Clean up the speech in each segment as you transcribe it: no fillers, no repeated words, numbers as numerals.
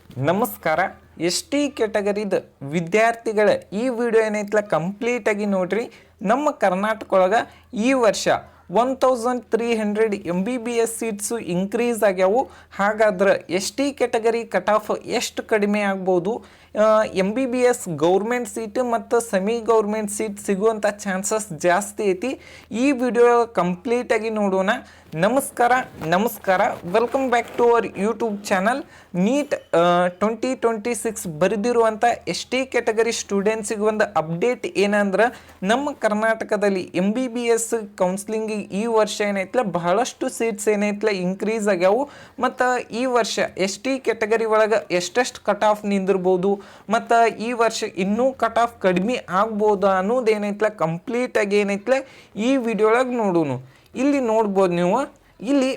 ನಮಸ್ಕಾರ. S T ಕ್ಯಾಟಗರಿದ ವಿದ್ಯಾರ್ಥಿಗಳ ಈ ವಿಡಿಯೋ ಏನೈತಲ್ಲ ಕಂಪ್ಲೀಟಾಗಿ ನೋಡ್ರಿ. ನಮ್ಮ ಕರ್ನಾಟಕ ಒಳಗೆ ಈ ವರ್ಷ 1300 MBBS ಸೀಟ್ಸು ಇನ್ಕ್ರೀಸ್ ಆಗ್ಯಾವು. ಹಾಗಾದ್ರೆ S T category cut off ಎಷ್ಟು ಕಡಿಮೆ ಆಗ್ಬೋದು, MBBS ಗೌರ್ಮೆಂಟ್ ಸೀಟ್ ಮತ್ತು ಸೆಮಿ ಗೌರ್ಮೆಂಟ್ ಸೀಟ್ ಸಿಗುವಂಥ ಚಾನ್ಸಸ್ ಜಾಸ್ತಿ ಐತಿ. ಈ ವಿಡಿಯೋ ಕಂಪ್ಲೀಟಾಗಿ ನೋಡೋಣ. ನಮಸ್ಕಾರ, welcome back to our YouTube channel. NEET 2026 ಬರೆದಿರುವಂಥ ಎಸ್ ಟಿ ಕ್ಯಾಟಗರಿ ಸ್ಟೂಡೆಂಟ್ಸಿಗೆ ಒಂದು ಅಪ್ಡೇಟ್ ಏನಂದ್ರೆ, ನಮ್ಮ ಕರ್ನಾಟಕದಲ್ಲಿ MBBS ಕೌನ್ಸ್ಲಿಂಗಿಗೆ ಈ ವರ್ಷ ಏನೈತಲ್ಲ ಬಹಳಷ್ಟು ಸೀಟ್ಸ್ ಏನೈತಲ್ಲ ಇನ್ಕ್ರೀಸ್ ಆಗ್ಯಾವು. ಮತ್ತು ಈ ವರ್ಷ ಎಸ್ ಟಿ ಕ್ಯಾಟಗರಿ ಒಳಗೆ ಎಷ್ಟೆಷ್ಟು ಕಟ್ ಆಫ್ ನಿಂದಿರ್ಬೋದು ಮತ್ತು ಈ ವರ್ಷ ಇನ್ನೂ ಕಟ್ ಆಫ್ ಕಡಿಮೆ ಆಗ್ಬೋದು ಅನ್ನೋದು ಏನೈತಲ್ಲ ಕಂಪ್ಲೀಟಾಗಿ ಏನೈತಲ್ಲ ಈ ವಿಡಿಯೋ ಒಳಗೆ ನೋಡೋಣ. ಇಲ್ಲಿ ನೋಡ್ಬೋದು ನೀವು, ಇಲ್ಲಿ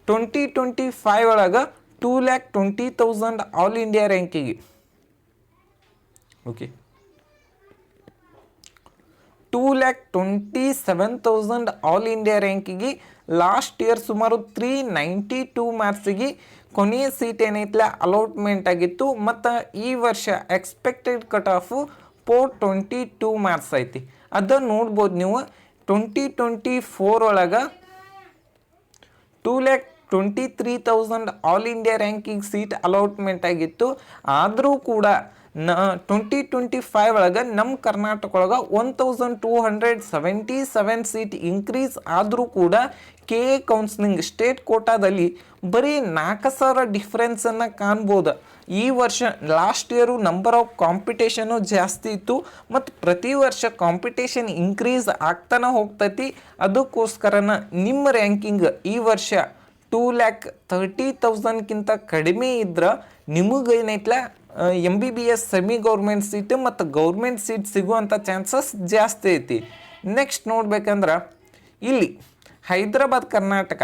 2025 ಒಳಗೆ 2,20,000 ಆಲ್ ಇಂಡಿಯಾ ರ್ಯಾಂಕಿಗೆ, ಓಕೆ, 2,27,000 ಆಲ್ ಇಂಡಿಯಾ ರ್ಯಾಂಕಿಗೆ ಲಾಸ್ಟ್ ಇಯರ್ ಸುಮಾರು 392 ಮಾರ್ಕ್ಸಿಗೆ ಕೊನೆಯ ಸೀಟ್ ಏನೈತಲ್ಲ ಅಲಾಟ್ಮೆಂಟ್ ಆಗಿತ್ತು. ಮತ್ತು ಈ ವರ್ಷ ಎಕ್ಸ್ಪೆಕ್ಟೆಡ್ ಕಟ್ ಆಫು 422 ಮಾರ್ಕ್ಸ್ ಐತಿ. ಅದನ್ನು ನೋಡ್ಬೋದು ನೀವು. 2024 ಒಳಗೆ 2,23,000 all India ranking seat allotment ಆಗಿತ್ತು. ಆದರೂ ಕೂಡ 2025 ಒಳಗೆ ನಮ್ಮ ಕರ್ನಾಟಕ ಒಳಗೆ 1,277 ಸೀಟ್ ಇನ್ಕ್ರೀಸ್ ಆದರೂ ಕೂಡ KA ಕೌನ್ಸಿಲಿಂಗ್ ಸ್ಟೇಟ್ ಕೋಟಾದಲ್ಲಿ ಬರೀ 4,000 ಡಿಫ್ರೆನ್ಸನ್ನು ಕಾಣ್ಬೋದು. ಈ ವರ್ಷ last year number of competition ಜಾಸ್ತಿ ಇತ್ತು ಮತ್ತು ಪ್ರತಿ ವರ್ಷ ಕಾಂಪಿಟೇಷನ್ ಇನ್ಕ್ರೀಸ್ ಆಗ್ತಾನೆ ಹೋಗ್ತೈತಿ. ಅದಕ್ಕೋಸ್ಕರನ ನಿಮ್ಮ ರ್ಯಾಂಕಿಂಗ್ ಈ ವರ್ಷ 2,30,000ಕ್ಕಿಂತ ಕಡಿಮೆ ಇದ್ರೆ ನಿಮಗೇನೈತಲ್ಲ MBBS ಸೆಮಿ ಗೌರ್ಮೆಂಟ್ ಸೀಟ್ ಮತ್ತು ಗೌರ್ಮೆಂಟ್ ಸೀಟ್ ಸಿಗುವಂಥ ಚಾನ್ಸಸ್ ಜಾಸ್ತಿ ಐತಿ. ನೆಕ್ಸ್ಟ್ ನೋಡ್ಬೇಕಂದ್ರೆ ಇಲ್ಲಿ Hyderabad Karnataka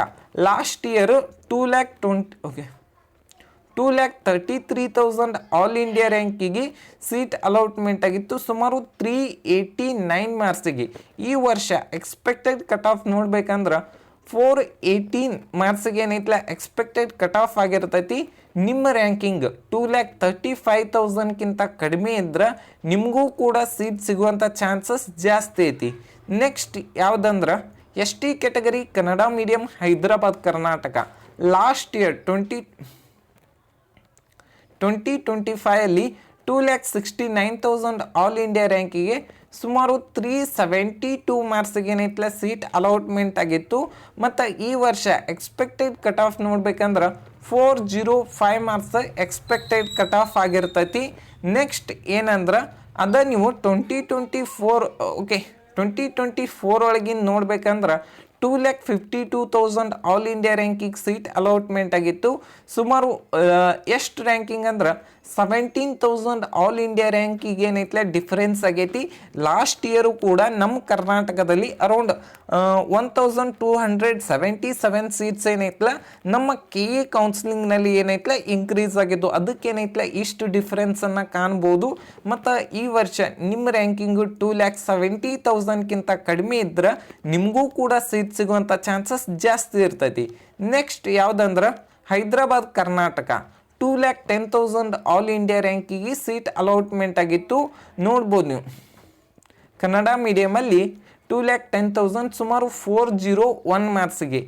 last year 2,33,000 all India ರ್ಯಾಂಕಿಗೆ ಸೀಟ್ ಅಲಾಟ್ಮೆಂಟ್ ಆಗಿತ್ತು, ಸುಮಾರು 389 ಮಾರ್ಕ್ಸಿಗೆ. ಈ ವರ್ಷ ಎಕ್ಸ್ಪೆಕ್ಟೆಡ್ ಕಟ್ ಆಫ್ ನೋಡ್ಬೇಕಂದ್ರೆ 418 ಮಾರ್ಕ್ಸಿಗೆ ಏನೈತಲ್ಲ ಎಕ್ಸ್ಪೆಕ್ಟೆಡ್ ಕಟ್ ಆಫ್ ಆಗಿರ್ತೈತಿ. ನಿಮ್ಮ ರ್ಯಾಂಕಿಂಗ್ 2,35,000ಕ್ಕಿಂತ ಕಡಿಮೆ ಇದ್ರೆ ನಿಮಗೂ ಕೂಡ ಸೀಟ್ ಸಿಗುವಂಥ ಚಾನ್ಸಸ್ ಜಾಸ್ತಿ ಐತಿ. ನೆಕ್ಸ್ಟ್ ಯಾವುದಂದ್ರೆ S T category Kannada medium Hyderabad Karnataka last year 2025 2,69,000 all India ರ್ಯಾಂಕಿಗೆ ಸುಮಾರು 372 ಮಾರ್ಕ್ಸಿಗೆ ಏನೈತಲ್ಲ ಸೀಟ್ ಅಲಾಟ್ಮೆಂಟ್ ಆಗಿತ್ತು. ಮತ್ತು ಈ ವರ್ಷ ಎಕ್ಸ್ಪೆಕ್ಟೆಡ್ ಕಟ್ ಆಫ್ ನೋಡ್ಬೇಕಂದ್ರೆ 405 ಮಾರ್ಕ್ಸ್ ಎಕ್ಸ್ಪೆಕ್ಟೆಡ್ ಕಟ್ ಆಫ್ ಆಗಿರ್ತೈತಿ. ನೆಕ್ಸ್ಟ್ ಏನಂದ್ರೆ ನೀವು 2024 ಒಳಗಿನ ನೋಡ್ಬೇಕಂದ್ರೆ 2,52,000 all India ranking seat allotment ಆಗಿತ್ತು. ಸುಮಾರು ಎಷ್ಟು ರ್ಯಾಂಕಿಂಗ್ ಅಂದ್ರೆ 17,000 ಆಲ್ ಇಂಡಿಯಾ ರ್ಯಾಂಕಿಗೆ ಏನೈತಲ್ಲ ಡಿಫರೆನ್ಸ್ ಆಗೈತಿ. ಲಾಸ್ಟ್ ಇಯರು ಕೂಡ ನಮ್ಮ ಕರ್ನಾಟಕದಲ್ಲಿ ಅರೌಂಡ್ 1,277 ಸೀಟ್ಸ್ ಏನೈತಲ್ಲ ನಮ್ಮ KA ಕೌನ್ಸಿಲಿಂಗ್ನಲ್ಲಿ ಏನೈತಲ್ಲ ಇನ್ಕ್ರೀಸ್ ಆಗಿದ್ದು. ಅದಕ್ಕೇನೈತಲ್ಲ ಇಷ್ಟು ಡಿಫ್ರೆನ್ಸನ್ನು ಕಾಣ್ಬೋದು. ಮತ್ತು ಈ ವರ್ಷ ನಿಮ್ಮ ರ್ಯಾಂಕಿಂಗು 2,70,000ಕ್ಕಿಂತ ಕಡಿಮೆ ಇದ್ರೆ ನಿಮಗೂ ಕೂಡ ಸೀಟ್ ಸಿಗುವಂಥ ಚಾನ್ಸಸ್ ಜಾಸ್ತಿ ಇರ್ತೈತಿ. ನೆಕ್ಸ್ಟ್ ಯಾವುದಂದ್ರೆ ಹೈದರಾಬಾದ್ ಕರ್ನಾಟಕ 2,10,000 ಆಲ್ ಇಂಡಿಯಾ ರ್ಯಾಂಕಿಗೆ ಸೀಟ್ ಅಲಾಟ್ಮೆಂಟ್ ಆಗಿತ್ತು. ನೋಡ್ಬೋದು ನೀವು, ಕನ್ನಡ ಮೀಡಿಯಮಲ್ಲಿ 2,10,000 ಸುಮಾರು 401 ಮಾರ್ಕ್ಸಿಗೆ.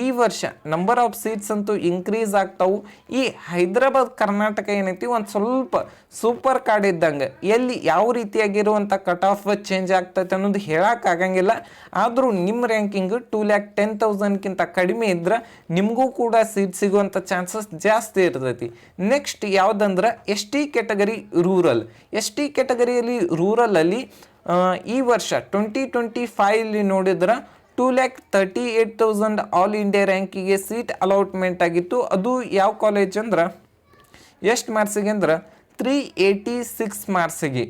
ಈ ವರ್ಷ ನಂಬರ್ ಆಫ್ ಸೀಟ್ಸ್ ಅಂತೂ ಇನ್ಕ್ರೀಸ್ ಆಗ್ತಾವು. ಈ ಹೈದರಾಬಾದ್ ಕರ್ನಾಟಕ ಏನೈತಿ ಒಂದು ಸ್ವಲ್ಪ ಸೂಪರ್ ಕಾರ್ಡ್ ಇದ್ದಂಗೆ, ಎಲ್ಲಿ ಯಾವ ರೀತಿಯಾಗಿರುವಂಥ ಕಟ್ ಆಫ್ ಚೇಂಜ್ ಆಗ್ತೈತೆ ಅನ್ನೋದು ಹೇಳೋಕ್ಕಾಗಂಗಿಲ್ಲ. ಆದರೂ ನಿಮ್ಮ ರ್ಯಾಂಕಿಂಗ್ 2,10,000ಕ್ಕಿಂತ ಕಡಿಮೆ ಇದ್ರೆ ನಿಮಗೂ ಕೂಡ ಸೀಟ್ ಸಿಗುವಂಥ ಚಾನ್ಸಸ್ ಜಾಸ್ತಿ ಇರ್ತೈತಿ. ನೆಕ್ಸ್ಟ್ ಯಾವುದಂದ್ರೆ S T category rural. S T ಕ್ಯಾಟಗರಿಯಲ್ಲಿ ರೂರಲಲ್ಲಿ ಈ ವರ್ಷ 2025 ನೋಡಿದ್ರೆ 2,38,000 ಆಲ್ ಇಂಡಿಯಾ ರ್ಯಾಂಕಿಗೆ ಸೀಟ್ ಅಲಾಟ್ಮೆಂಟ್ ಆಗಿತ್ತು. ಅದು ಯಾವ ಕಾಲೇಜ್ ಅಂದ್ರೆ ಎಷ್ಟು ಮಾರ್ಕ್ಸಿಗೆ ಅಂದ್ರೆ 386 ಮಾರ್ಕ್ಸಿಗೆ.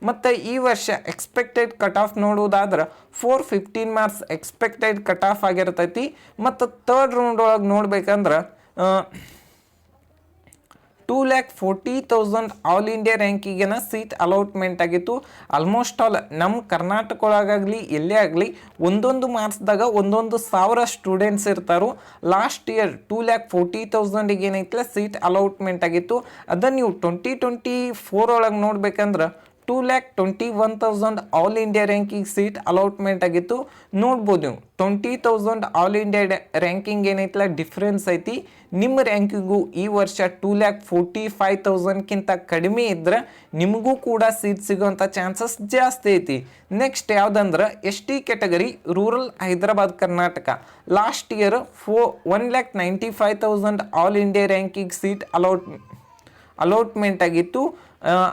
ಮತ್ತು ಈ ವರ್ಷ ಎಕ್ಸ್ಪೆಕ್ಟೆಡ್ ಕಟ್ ಆಫ್ ನೋಡೋದಾದ್ರೆ 415 ಮಾರ್ಕ್ಸ್ ಎಕ್ಸ್ಪೆಕ್ಟೆಡ್ ಕಟ್ ಆಫ್ ಆಗಿರ್ತೈತಿ. ಮತ್ತು ಥರ್ಡ್ ರೌಂಡ್ ಒಳಗೆ ನೋಡ್ಬೇಕಂದ್ರೆ 2,40,000 ಆಲ್ ಇಂಡಿಯಾ ರ್ಯಾಂಕಿಗೆನ ಸೀಟ್ ಅಲಾಟ್ಮೆಂಟ್ ಆಗಿತ್ತು. ಆಲ್ಮೋಸ್ಟ್ ಆಲ್ ನಮ್ಮ ಕರ್ನಾಟಕ ಒಳಗಾಗಲಿ ಎಲ್ಲೇ ಆಗಲಿ ಒಂದೊಂದು ಮಾರ್ಕ್ಸ್ದಾಗ ಒಂದೊಂದು ಸಾವಿರ ಸ್ಟೂಡೆಂಟ್ಸ್ ಇರ್ತಾರೋ. ಲಾಸ್ಟ್ ಇಯರ್ 2,40,000 ಏನೈತಲ್ಲ ಸೀಟ್ ಅಲಾಟ್ಮೆಂಟ್ ಆಗಿತ್ತು. ಅದನ್ನು ನೀವು 2024 ಒಳಗೆ ನೋಡ್ಬೇಕಂದ್ರೆ 2,21,000 all India ranking seat allotment ಆಗಿತ್ತು. ನೋಡ್ಬೋದು ನೀವು 20,000 ಆಲ್ ಇಂಡಿಯಾ ರ್ಯಾಂಕಿಂಗ್ ಏನೈತಲ್ಲ ಡಿಫ್ರೆನ್ಸ್ ಐತಿ. ನಿಮ್ಮ ರ್ಯಾಂಕಿಂಗು ಈ ವರ್ಷ 2,45,000ಕ್ಕಿಂತ ಕಡಿಮೆ ಇದ್ರೆ ನಿಮಗೂ ಕೂಡ ಸೀಟ್ ಸಿಗೋಂಥ ಚಾನ್ಸಸ್ ಜಾಸ್ತಿ ಐತಿ. ನೆಕ್ಸ್ಟ್ ಯಾವುದಂದ್ರೆ S T category rural Hyderabad Karnataka last year 1,95,000 all India ranking seat allotment ಆಗಿತ್ತು.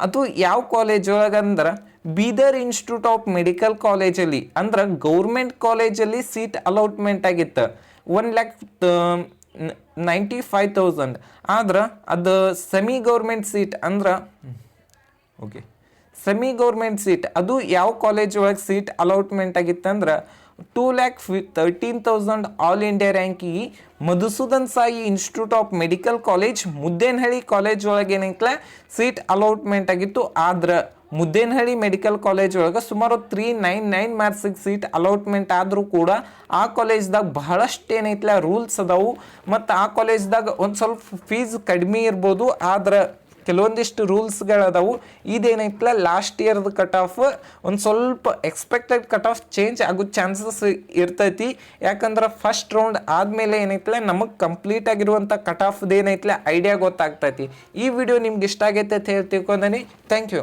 ಅದು ಯಾವ ಕಾಲೇಜ್ ಒಳಗಂದ್ರೆ ಬೀದರ್ ಇನ್ಸ್ಟಿಟ್ಯೂಟ್ ಆಫ್ ಮೆಡಿಕಲ್ ಕಾಲೇಜಲ್ಲಿ ಅಂದ್ರೆ ಗೌರ್ಮೆಂಟ್ ಕಾಲೇಜಲ್ಲಿ ಸೀಟ್ ಅಲಾಟ್ಮೆಂಟ್ ಆಗಿತ್ತು 1,95,000. ಆದ್ರೆ ಅದು ಸೆಮಿ ಗೌರ್ಮೆಂಟ್ ಸೀಟ್ ಅಂದ್ರೆ ಸೆಮಿ ಗೌರ್ಮೆಂಟ್ ಸೀಟ್ ಅದು ಯಾವ ಕಾಲೇಜ್ ಒಳಗೆ ಸೀಟ್ ಅಲಾಟ್ಮೆಂಟ್ ಆಗಿತ್ತಂದ್ರೆ 2,13,000 ಆಲ್ ಇಂಡಿಯಾ ರ್ಯಾಂಕಿಗೆ Madhusudan Sai institute of medical college Muddenahalli college ಒಳಗೆ ಏನೈತಲ್ಲ ಸೀಟ್ ಅಲಾಟ್ಮೆಂಟ್ ಆಗಿತ್ತು. ಆದ್ರೆ ಮುದ್ದೇನಹಳ್ಳಿ ಮೆಡಿಕಲ್ ಕಾಲೇಜ್ ಒಳಗೆ ಸುಮಾರು 399 ಮಾರ್ಕ್ಸಿಗೆ ಸೀಟ್ ಅಲಾಟ್ಮೆಂಟ್ ಆದರೂ ಕೂಡ ಆ ಕಾಲೇಜ್ದಾಗ ಬಹಳಷ್ಟು ಏನೈತಲ್ಲ ರೂಲ್ಸ್ ಅದಾವು. ಮತ್ತು ಆ ಕಾಲೇಜ್ದಾಗ ಒಂದು ಸ್ವಲ್ಪ ಫೀಸ್ ಕಡಿಮೆ ಇರ್ಬೋದು, ಆದ್ರೆ ಕೆಲವೊಂದಿಷ್ಟು ರೂಲ್ಸ್ಗಳದಾವು. ಇದೇನೈತಲ್ಲ ಲಾಸ್ಟ್ ಇಯರ್ದು ಕಟ್ ಆಫ್ ಒಂದು ಸ್ವಲ್ಪ ಎಕ್ಸ್ಪೆಕ್ಟೆಡ್ ಕಟ್ ಆಫ್ ಚೇಂಜ್ ಆಗೋ ಚಾನ್ಸಸ್ ಇರ್ತೈತಿ. ಯಾಕಂದ್ರೆ ಫಸ್ಟ್ ರೌಂಡ್ ಆದಮೇಲೆ ಏನೈತಲ್ಲ ನಮಗೆ ಕಂಪ್ಲೀಟ್ ಆಗಿರುವಂಥ ಕಟ್ ಆಫ್ದು ಏನೈತಲ್ಲ ಐಡಿಯಾ ಗೊತ್ತಾಗ್ತೈತಿ. ಈ ವಿಡಿಯೋ ನಿಮ್ಗೆ ಇಷ್ಟ ಆಗೈತೆ ಅಂತ ಹೇಳಿ ತಿಳ್ಕೊಂಡೇನಿ. Thank you.